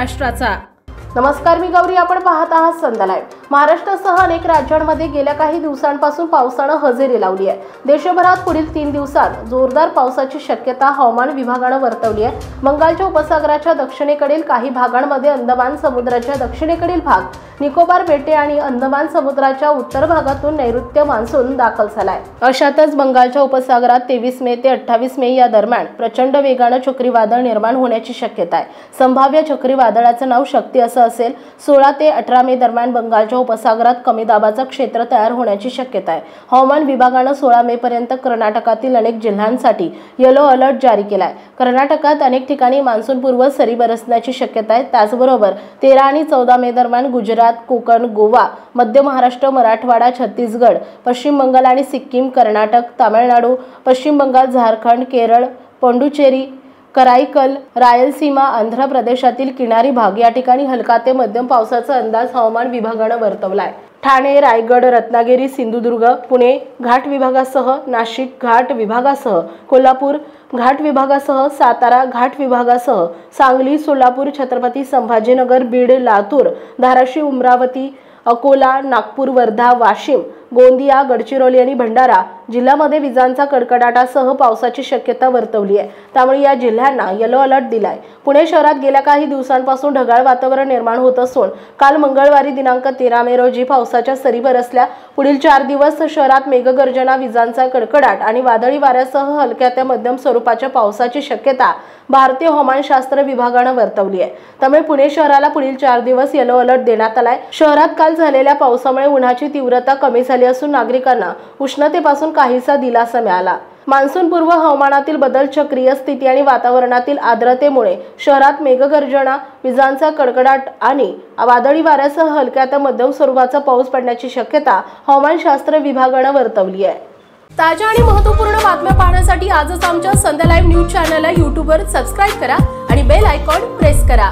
महाराष्ट्राचा। नमस्कार, मी गौरी। आपण पाहत आहात संध्या लाईव्ह। महाराष्ट्रासह अनेक राज्यांमध्ये गेल्या काही दिवसांपासून पावसाने हजेरी लावली आहे। देशभरात पुढील 3 दिवसात जोरदार पावसाची शक्यता हवामान विभागाने वर्तवली आहे। बंगालच्या उपसागराच्या दक्षिणेकडील काही भागांमध्ये, अंदमान समुद्राच्या दक्षिणेकडील भाग, निकोबार बेटे आणि अंदमान समुद्राच्या उत्तर भागातून नैऋत्य मान्सून दाखल झालाय। अशातच बंगालच्या उपसागरात 23 मे ते 28 मे या दरम्यान प्रचंड वेगाने चक्रीवादळ निर्माण होण्याची शक्यता आहे। संभाव्य चक्रीवादळाचे नाव शक्ती असेल। 16 ते 18 मे दरम्यान बंगालच्या उपसागरात कमी दाबाचे क्षेत्र तयार होण्याची शक्यता आहे। हवामान विभागाने 16 मे पर्यंत कर्नाटकातील अनेक जिल्ह्यांसाठी येलो अलर्ट जारी केला आहे। कर्नाटकात अनेक ठिकाणी मान्सूनपूर्व सरी बरसण्याची शक्यता आहे। त्याचबरोबर 13 आणि 14 मे दरम्यान गुजरात, कोकण, गोवा, मध्य महाराष्ट्र, मराठवाडा, छत्तीसगड, पश्चिम बंगाल आणि सिक्कीम, कर्नाटक, तामिळनाडू, पश्चिम बंगाल, झारखंड, केरळ, पोंडुचेरी, कराईकल, रायलसीमा, आंध्र प्रदेशातील किनारी भाग या ठिकाणी हलका ते मध्यम पावसाचा अंदाज हवामान विभागाने वर्तवलाय। ठाणे, रायगड, रत्नागिरी, सिंधुदुर्ग, पुणे घाट विभागासह, नाशिक घाट विभागासह, कोल्हापूर घाट विभागासह, सातारा घाट विभागासह, सांगली, सोलापूर, छत्रपती संभाजीनगर, बीड, लातूर, धाराशिव, अमरावती, अकोला, नागपूर, वर्धा, वाशिम, गोंदिया, गडचिरोली आणि भंडारा जिल्ह्यामध्ये विजांचा कडकडाटासह पावसाची शक्यता वर्तवली आहे। त्यामुळे या जिल्ह्यांना येलो अलर्ट दिलाय। पुणे शहरात गेल्या काही दिवसांपासून ढगाळ वातावरण निर्माण होत असून काल मंगळवारी दिनांक 13 मे रोजी पावसाच्या सरी बरसल्या। पुढील 4 दिवस शहरात मेघगर्जना, विजांचा कडकडाट आणि वादळी वाऱ्यासह हलक्या ते मध्यम स्वरूपाच्या पावसाची शक्यता भारतीय हवामानशास्त्र विभागाने वर्तवली आहे। त्यामुळे पुणे शहराला पुढील 4 दिवस येलो अलर्ट देण्यात आलाय। शहरात काल झालेल्या पावसामुळे उन्हाची तीव्रता कमी झाली असून नागरिकांना उष्णतेपासून काहीसा दिलासा मिळाला। मान्सूनपूर्व हवामानातील बदल, चक्रीय स्थिती आणि वातावरणातील आर्द्रतेमुळे शहरात मेघगर्जना, विजांचा कडकडाट आणि वादळी वाऱ्यासह हलक्या ते मध्यम स्वरूपाचा पाऊस पडण्याची शक्यता हवामानशास्त्र विभागाने वर्तवली आहे। ताज्या आणि महत्त्वपूर्ण बातम्या पाहण्यासाठी आजच आमच्या संध्या लाईव्ह न्यूज चॅनलला YouTube वर सबस्क्राइब करा आणि बेल आयकॉन प्रेस करा।